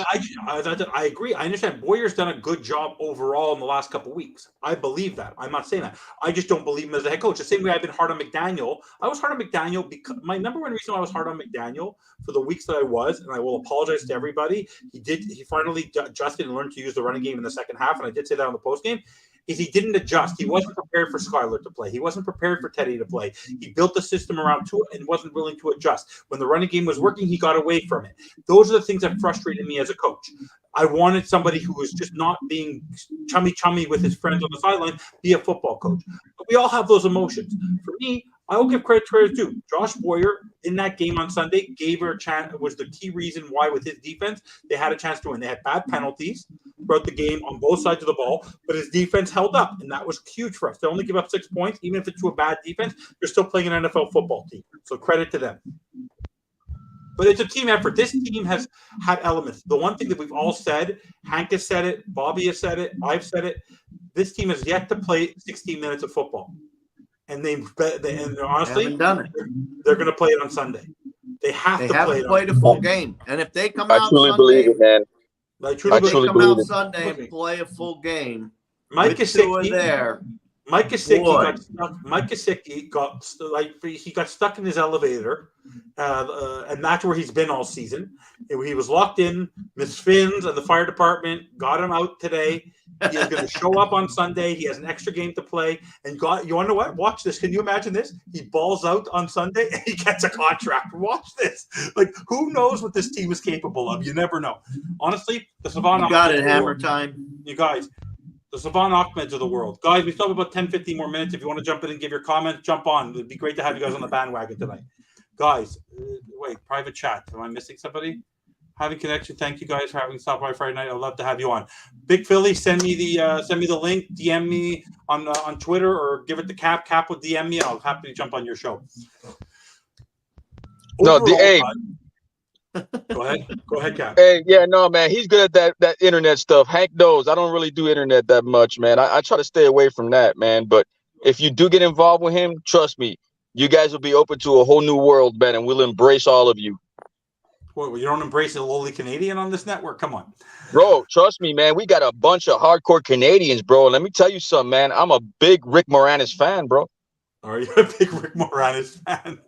C: I agree. I understand Boyer's done a good job overall in the last couple of weeks. I believe that. I'm not saying that. I just don't believe him as a head coach. The same way I've been hard on McDaniel. I was hard on McDaniel because my number one reason I was hard on McDaniel for the weeks that I was, and I will apologize to everybody, he finally adjusted and learned to use the running game in the second half, and I did say that on the post game. Is he didn't adjust. He wasn't prepared for Skyler to play. He wasn't prepared for Teddy to play. He built the system around Tua and wasn't willing to adjust. When the running game was working, he got away from it. Those are the things that frustrated me as a coach. I wanted somebody who was just not being chummy with his friends on the sideline, be a football coach. But we all have those emotions. For me, I will give credit to credit too. Josh Boyer in that game on Sunday gave her a chance. Was the key reason why with his defense they had a chance to win. They had bad penalties throughout the game on both sides of the ball, but his defense held up, and that was huge for us. They only give up 6 points, even if it's to a bad defense. They're still playing an NFL football team, so credit to them. But it's a team effort. This team has had elements. The one thing that we've all said, Hank has said it, Bobby has said it, I've said it. This team has yet to play 16 minutes of football. And honestly,
D: haven't done it.
C: They're going to play it on Sunday. They
D: haven't
C: play it.
D: Played a full game, and if they come
F: I
D: out
F: truly
D: Sunday,
F: believe it, man.
C: I truly
D: come
F: believe
D: out
F: it.
D: Sunday and play a full game.
C: Mike
D: Gesicki there.
C: Mike Gesicki got stuck in his elevator, and that's where he's been all season. He was locked in. Miss Finns and the fire department got him out today. He is going to show up on Sunday. He has an extra game to play. And you want to know what? Watch this. Can you imagine this? He balls out on Sunday and he gets a contract. Watch this. Like, who knows what this team is capable of? You never know. Honestly, the Savon.
D: You got it, hammer time.
C: You guys. The Savon Ahmeds of the world. Guys, we still have about 10, 15 more minutes. If you want to jump in and give your comments, jump on. It'd be great to have you guys on the bandwagon tonight. Guys, wait, private chat. Am I missing somebody? Having connection. Thank you guys for having stopped by Friday night. I'd love to have you on. Big Philly, send me the link. DM me on Twitter or give it to Cap. Cap will DM me. I'll happily jump on your show. Go ahead, Cap.
F: Hey, yeah, no, man, he's good at that internet stuff. Hank knows I don't really do internet that much, man. I try to stay away from that, man. But if you do get involved with him, trust me, you guys will be open to a whole new world, man, and we'll embrace all of you.
C: Well, you don't embrace a lowly Canadian on this network? Come on.
F: Bro, trust me, man. We got a bunch of hardcore Canadians, bro. Let me tell you something, man. I'm a big Rick Moranis fan, bro.
C: Are you a big Rick Moranis fan?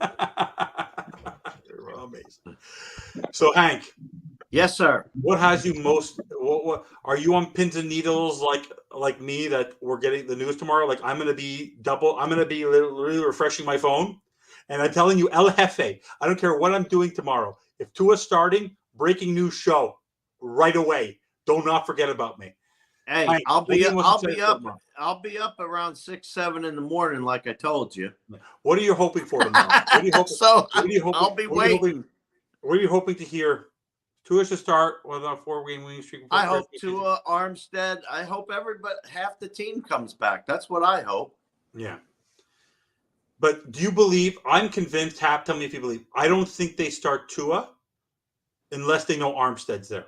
C: You're amazing. So, Hank.
D: Yes, sir.
C: What has you most? What are you on pins and needles like me that we're getting the news tomorrow? Like I'm going to be literally refreshing my phone, and I'm telling you, El Jefe. I don't care what I'm doing tomorrow. If Tua's starting, breaking news show right away. Do not forget about me.
D: Hey,
C: Hank,
D: I'll be up around 6, 7 in the morning, like I told you.
C: What are you hoping for tomorrow?
D: I'll be waiting.
C: What are you hoping to hear? Tua to start with a 4-game winning streak.
D: I hope Tua, Armstead. I hope half the team comes back. That's what I hope.
C: Yeah. But do you believe? I'm convinced. Hap, tell me if you believe. I don't think they start Tua unless they know Armstead's there.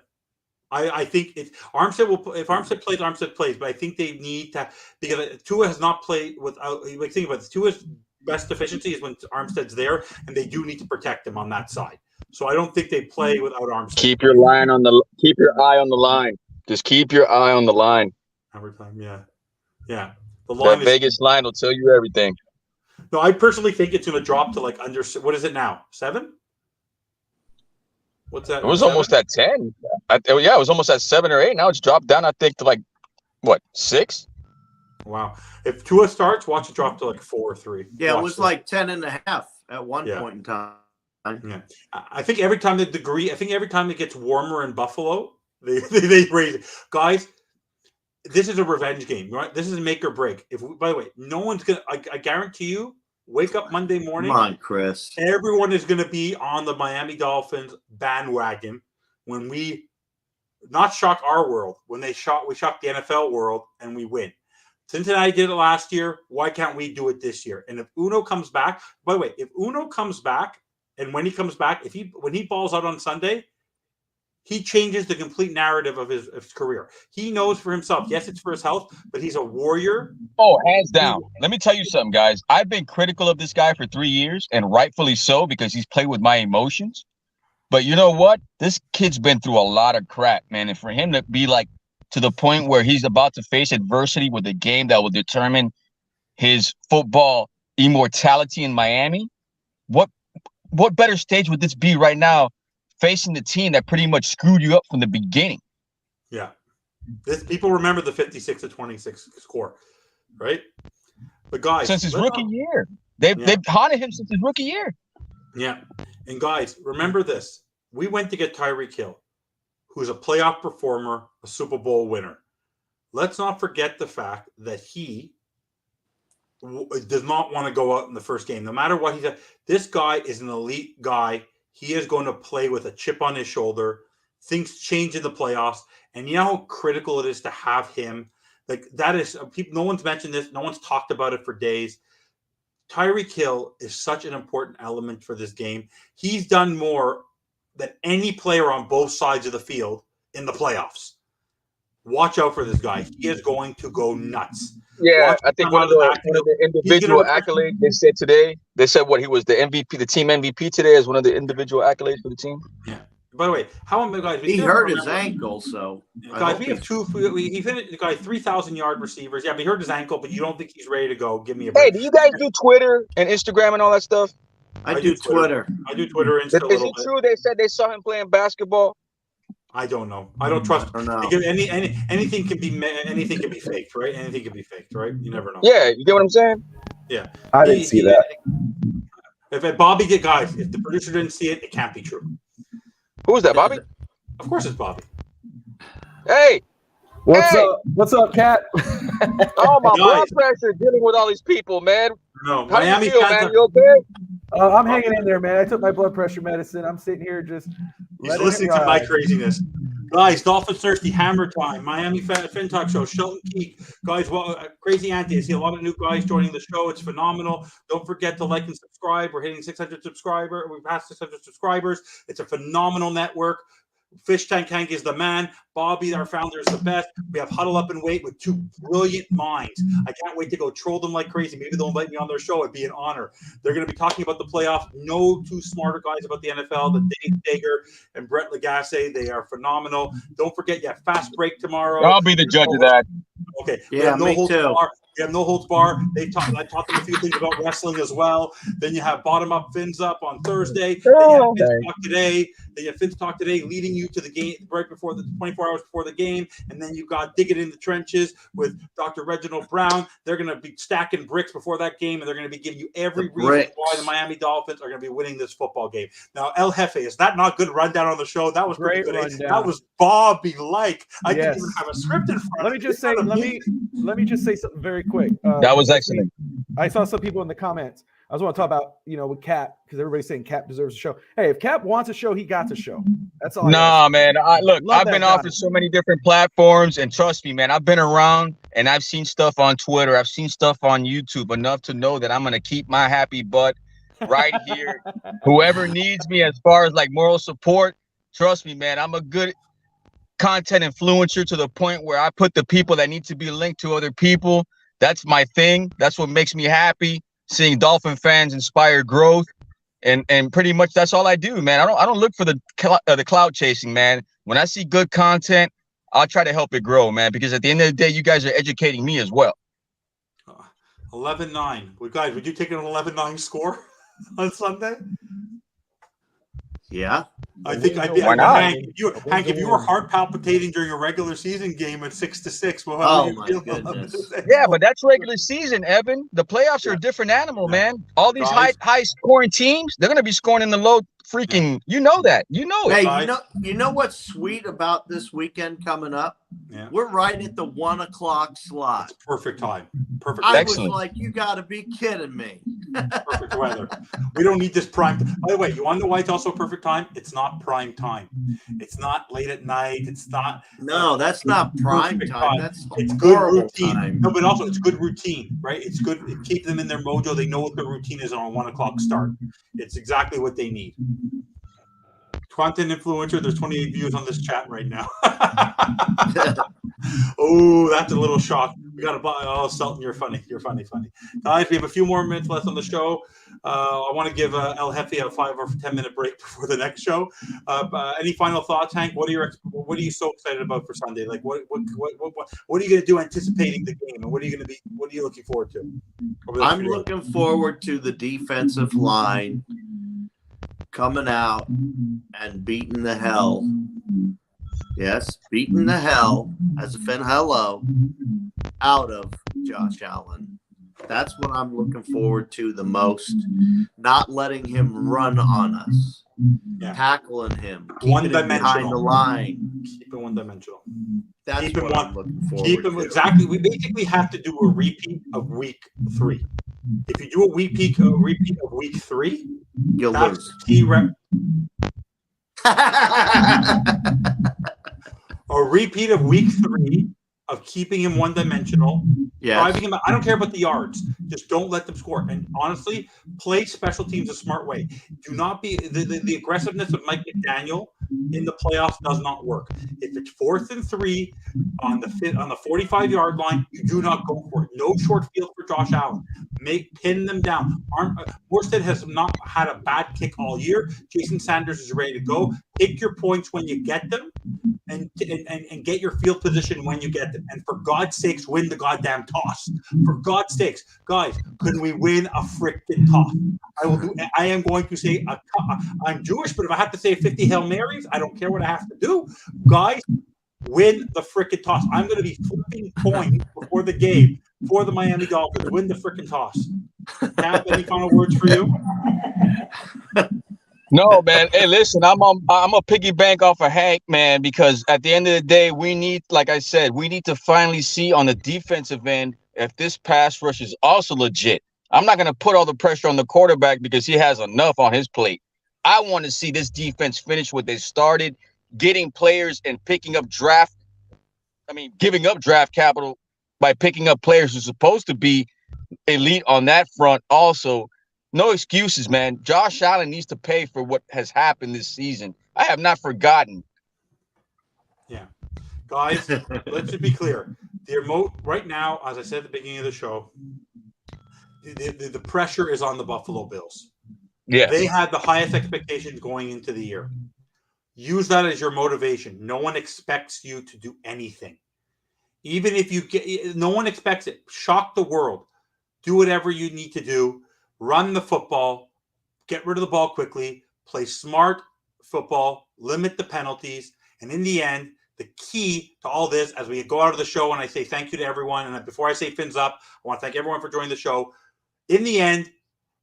C: I think Armstead will. If Armstead plays. But I think they need to, because Tua has not played without. Like, think about it. Tua's best deficiency is when Armstead's there, and they do need to protect him on that side. So I don't think they play without Armstead.
F: Keep your eye on the line. Just keep your eye on the line.
C: Every time, yeah. The line
F: That Vegas line will tell you everything.
C: No, I personally think it's going to drop to like under. What is it now? 7? What's that?
F: It was
C: 7?
F: almost at 10. It was almost at 7 or 8. Now it's dropped down, I think, to like, what, 6?
C: Wow. If Tua starts, watch it drop to like 4 or 3.
D: Yeah,
C: watch
D: it was
C: this.
D: like 10.5 at one point in time.
C: Yeah. I think every time it gets warmer in Buffalo, they raise it. Guys, this is a revenge game, right? This is make or break. By the way, no one's going to, I guarantee you, wake up Monday morning.
D: Come on, Chris.
C: Everyone is going to be on the Miami Dolphins bandwagon when we not shock our world, when we shock the NFL world and we win. Cincinnati did it last year. Why can't we do it this year? And if Uno comes back, by the way, and when he comes back, when he balls out on Sunday, he changes the complete narrative of his career. He knows for himself. Yes, it's for his health, but he's a warrior.
F: Oh, hands down. Let me tell you something, guys. I've been critical of this guy for 3 years, and rightfully so, because he's played with my emotions. But you know what? This kid's been through a lot of crap, man. And for him to be like to the point where he's about to face adversity with a game that will determine his football immortality in Miami, what better stage would this be right now, facing the team that pretty much screwed you up from the beginning?
C: Yeah. People remember the 56-26 score, right? But guys,
F: since his rookie year. They've haunted him since his rookie year.
C: Yeah. And guys, remember this. We went to get Tyreek Hill, who's a playoff performer, a Super Bowl winner. Let's not forget the fact that he does not want to go out in the first game. No matter what he said, this guy is an elite guy. He is going to play with a chip on his shoulder. Things change in the playoffs. And you know how critical it is to have him? Like, that is, no one's mentioned this. No one's talked about it for days. Tyreek Hill is such an important element for this game. He's done more than any player on both sides of the field in the playoffs. Watch out for this guy. He is going to go nuts.
F: Yeah, I think one of the individual accolades they said today, he was the MVP, the team MVP today, as one of the individual accolades for the team.
C: Yeah. By the way, guys?
D: He hurt his ankle, so
C: guys, we have he finished. The guy 3,000-yard receivers. Yeah, but he hurt his ankle, but you don't think he's ready to go? Give me a break.
F: Hey, do you guys do Twitter and Instagram and all that stuff?
D: I do Twitter.
C: I do Twitter.
F: Is it true they said they saw him playing basketball?
C: I don't know. I don't trust. Anything can be faked, right? Anything can be faked, right? You never know.
F: Yeah, you get what I'm saying?
C: Yeah.
H: I didn't see that.
C: If the producer didn't see it, it can't be true.
F: Who was that, Bobby?
C: Of course, it's Bobby.
F: Hey.
H: What's up, Cat?
F: Oh, my blood pressure dealing with all these people, man.
C: No,
F: how do you feel, man? You okay?
H: I'm hanging in there, man. I took my blood pressure medicine. I'm sitting here just
C: listening to my craziness. Guys, Dolphins Thirsty Hammer Time, Miami Fin Talk Show, Shelton Keek. Guys, Crazy Auntie. I see a lot of new guys joining the show. It's phenomenal. Don't forget to like and subscribe. We're hitting 600 subscribers. We've passed 600 subscribers. It's a phenomenal network. Fish Tank Hank is the man. Bobby, our founder, is the best. We have Huddle Up and Wait with two brilliant minds. I can't wait to go troll them like crazy. Maybe they'll invite me on their show. It'd be an honor. They're going to be talking about the playoffs. No two smarter guys about the NFL than Dave Dager and Brett Lagasse. They are phenomenal. Don't forget, you have Fast Break tomorrow.
F: I'll be the judge of that.
C: Okay.
D: Yeah, me too.
C: We have No Holds Bar. I taught them a few things about wrestling as well. Then you have Bottom Up, Fins Up on Thursday. Then you have Fins Talk today. Then you have Fins Talk today, leading you to the game right before the 24 hours before the game. And then you've got Dig It in the Trenches with Dr. Reginald Brown. They're going to be stacking bricks before that game, and they're going to be giving you every reason why the Miami Dolphins are going to be winning this football game. Now, El Jefe, is that not good rundown on the show? That was
H: great
C: good.
H: rundown.
C: That was Bobby-like. I didn't even have a script in front.
H: Let me just say something very quick.
F: That was excellent.
H: I saw some people in the comments. I was want to talk about, with Cap, because everybody's saying Cap deserves a show. Hey, if Cap wants a show, he got a show. That's all.
F: Nah, man. I've been offered so many different platforms, and trust me, man, I've been around and I've seen stuff on Twitter. I've seen stuff on YouTube enough to know that I'm going to keep my happy butt right here. Whoever needs me as far as like moral support, trust me, man, I'm a good content influencer to the point where I put the people that need to be linked to other people. That's my thing. That's what makes me happy. Seeing Dolphin fans inspire growth, and pretty much that's all I do, man. I don't look for the cloud chasing, man. When I see good content, I'll try to help it grow, man. Because at the end of the day, you guys are educating me as well.
C: 11-9. Well, guys, would you take an 11-9 score on Sunday?
D: Yeah.
C: I think I'd be.
F: Why not?
C: Hank, if you were heart palpitating during a regular season game at 6-6, well, how
D: Oh
C: would you
D: my
C: feel?
D: goodness.
F: Yeah, but that's regular season, Evan. The playoffs are a different animal, man. All these high scoring teams, they're gonna be scoring in the low freaking. You know that. You know it.
D: Hey, you know what's sweet about this weekend coming up?
C: Yeah.
D: We're right at the 1 o'clock slot.
C: It's perfect time. Perfect.
D: I
F: Excellent.
D: was like, you got to be kidding me.
C: Perfect weather. We don't need this prime. By the way, you want to know why it's also perfect time? It's not prime time. It's not late at night. It's not.
D: No, that's not prime time.
C: It's good
D: horrible
C: routine.
D: time.
C: No, but also it's good routine, right? It's good. It keeps them in their mojo. They know what their routine is on a 1 o'clock start. It's exactly what they need. Content influencer. There's 28 views on this chat right now. Oh, that's a little shock. We got to buy. Oh, Sultan, you're funny. You're funny. Guys, we have a few more minutes left on the show. I want to give El Jefe a 5 or 10 minute break before the next show. Any final thoughts, Hank? What are you so excited about for Sunday? Like, what are you going to do anticipating the game, and what are you looking forward to?
D: I'm looking forward to the defensive line coming out and beating the hell. Yes, beating the hell, as a fan, hello, out of Josh Allen. That's what I'm looking forward to the most. Not letting him run on us. Yeah. Tackling him. Keeping him behind the line.
C: Keep it one-dimensional.
D: That's what I'm looking forward to.
C: Exactly. We basically have to do a repeat of week 3. If you do a repeat of week 3,
D: you'll lose.
C: Key a repeat of week 3 of keeping him one-dimensional, driving him out. I don't care about the yards. Just don't let them score. And honestly, play special teams a smart way. Do not be the aggressiveness of Mike McDaniel in the playoffs does not work. If it's 4th and 3 on the 45-yard line, you do not go for it. No short field for Josh Allen. Pin them down. Morstead has not had a bad kick all year. Jason Sanders is ready to go. Pick your points when you get them, and get your field position when you get them. And for God's sakes, win the goddamn toss. For God's sakes, guys, could we win a freaking toss? I am going to say I'm Jewish, but if I have to say 50 Hail Marys, I don't care what I have to do. Guys, win the freaking toss. I'm going to be flipping coins before the game for the Miami Dolphins. Win the freaking toss. Cap, any final words for you?
F: No, man. Hey, listen, I'm a piggy bank off of Hank, man, because at the end of the day, we need, like I said, we need to finally see on the defensive end if this pass rush is also legit. I'm not going to put all the pressure on the quarterback because he has enough on his plate. I want to see this defense finish what they started, getting players and giving up draft capital by picking up players who are supposed to be elite on that front also. No excuses, man. Josh Allen needs to pay for what has happened this season. I have not forgotten.
C: Yeah. Guys, let's just be clear. The remote right now, as I said at the beginning of the show, the pressure is on the Buffalo Bills.
F: Yeah.
C: They had the highest expectations going into the year. Use that as your motivation. No one expects you to do anything. Even if no one expects it. Shock the world. Do whatever you need to do. Run the football, get rid of the ball quickly, play smart football, limit the penalties, and in the end, the key to all this, as we go out of the show and I say thank you to everyone, and before I say fins up, I want to thank everyone for joining the show. In the end,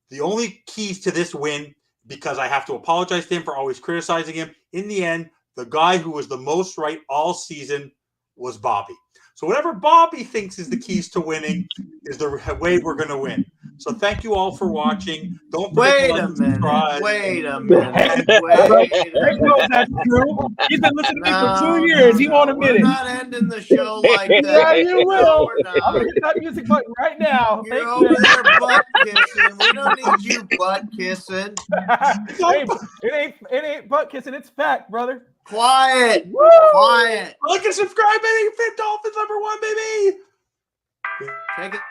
C: the only keys to this win, because I have to apologize to him for always criticizing him, in the end, the guy who was the most right all season was Bobby. So whatever Bobby thinks is the keys to winning is the way we're going to win. So thank you all for watching. Don't forget to subscribe.
D: Wait a minute.
H: That's true. He's been listening to me for 2 years. He won't admit it.
D: We're not ending the show like that.
H: Yeah, you will.
D: No,
H: I'm going to hit that music button right now.
D: You're over there butt kissing. We don't need you butt kissing.
H: It ain't ain't butt kissing. It's fact, brother.
D: Quiet.
H: Woo!
D: Quiet.
C: Like and subscribe, baby. Fin Dolphins #1, baby.
D: Take it.